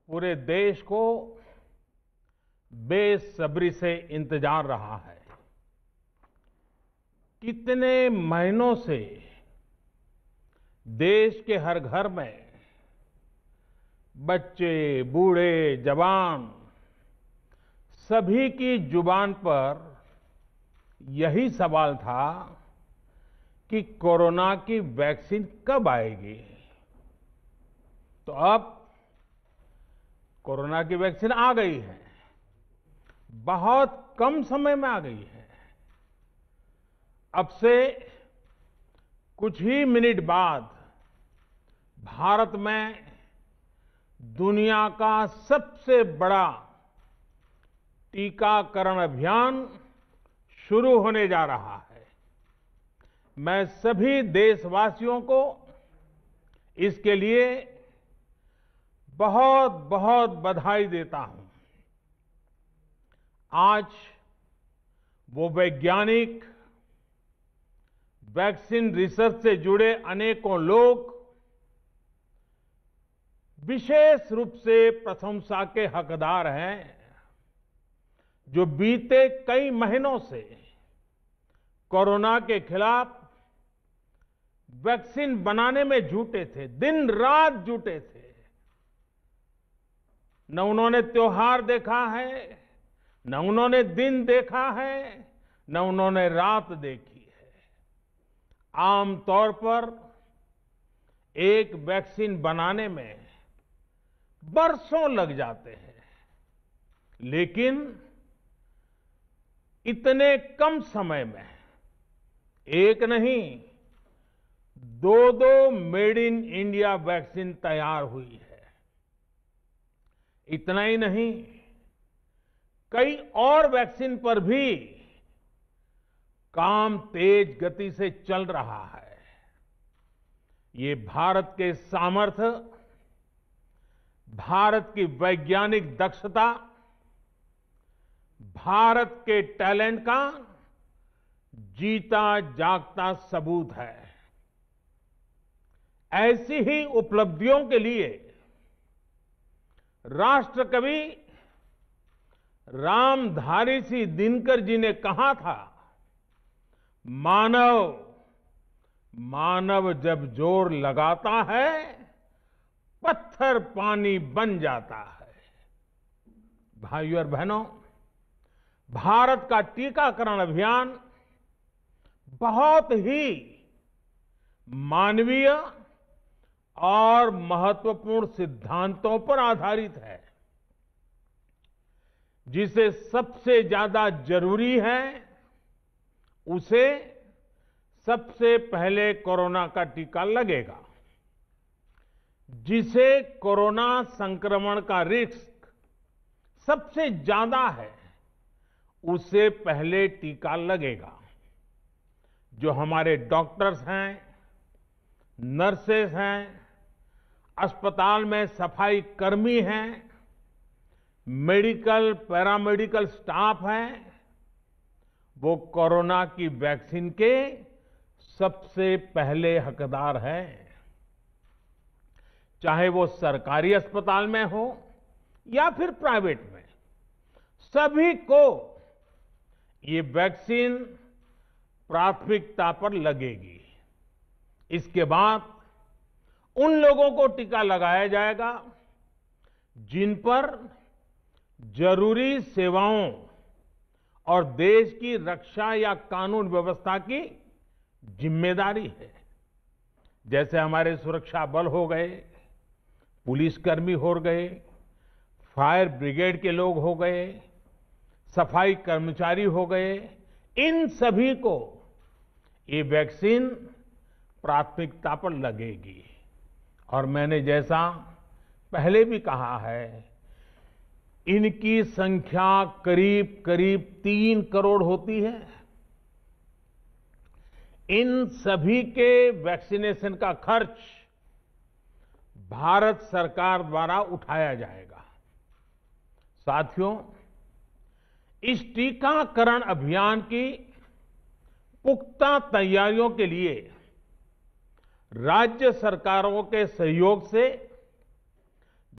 पूरे देश को बेसब्री से इंतजार रहा है। कितने महीनों से देश के हर घर में बच्चे, बूढ़े, जवान सभी की जुबान पर यही सवाल था कि कोरोना की वैक्सीन कब आएगी। तो अब कोरोना की वैक्सीन आ गई है, बहुत कम समय में आ गई है। अब से कुछ ही मिनट बाद भारत में दुनिया का सबसे बड़ा टीकाकरण अभियान शुरू होने जा रहा है। मैं सभी देशवासियों को इसके लिए बहुत बहुत बधाई देता हूं। आज वो वैज्ञानिक, वैक्सीन रिसर्च से जुड़े अनेकों लोग विशेष रूप से प्रशंसा के हकदार हैं, जो बीते कई महीनों से कोरोना के खिलाफ वैक्सीन बनाने में जुटे थे, दिन रात जुटे थे। न उन्होंने त्योहार देखा है, न उन्होंने दिन देखा है, न उन्होंने रात देखी है। आमतौर पर एक वैक्सीन बनाने में बरसों लग जाते हैं, लेकिन इतने कम समय में एक नहीं, दो मेड इन इंडिया वैक्सीन तैयार हुई है। इतना ही नहीं, कई और वैक्सीन पर भी काम तेज गति से चल रहा है। ये भारत के सामर्थ्य, भारत की वैज्ञानिक दक्षता, भारत के टैलेंट का जीता जागता सबूत है। ऐसी ही उपलब्धियों के लिए राष्ट्रकवि रामधारी सिंह दिनकर जी ने कहा था, मानव जब जोर लगाता है, पत्थर पानी बन जाता है। भाइयों और बहनों, भारत का टीकाकरण अभियान बहुत ही मानवीय और महत्वपूर्ण सिद्धांतों पर आधारित है। जिसे सबसे ज्यादा जरूरी है, उसे सबसे पहले कोरोना का टीका लगेगा। जिसे कोरोना संक्रमण का रिस्क सबसे ज्यादा है, उसे पहले टीका लगेगा। जो हमारे डॉक्टर्स हैं, नर्सेस हैं, अस्पताल में सफाई कर्मी हैं, मेडिकल, पैरामेडिकल स्टाफ हैं, वो कोरोना की वैक्सीन के सबसे पहले हकदार हैं। चाहे वो सरकारी अस्पताल में हो या फिर प्राइवेट में, सभी को ये वैक्सीन प्राथमिकता पर लगेगी। इसके बाद उन लोगों को टीका लगाया जाएगा जिन पर जरूरी सेवाओं और देश की रक्षा या कानून व्यवस्था की जिम्मेदारी है। जैसे हमारे सुरक्षा बल हो गए, पुलिसकर्मी हो गए, फायर ब्रिगेड के लोग हो गए, सफाई कर्मचारी हो गए, इन सभी को ये वैक्सीन प्राथमिकता पर लगेगी। और मैंने जैसा पहले भी कहा है, इनकी संख्या करीब करीब 3 करोड़ होती है। इन सभी के वैक्सीनेशन का खर्च भारत सरकार द्वारा उठाया जाएगा। साथियों, इस टीकाकरण अभियान की पुख्ता तैयारियों के लिए राज्य सरकारों के सहयोग से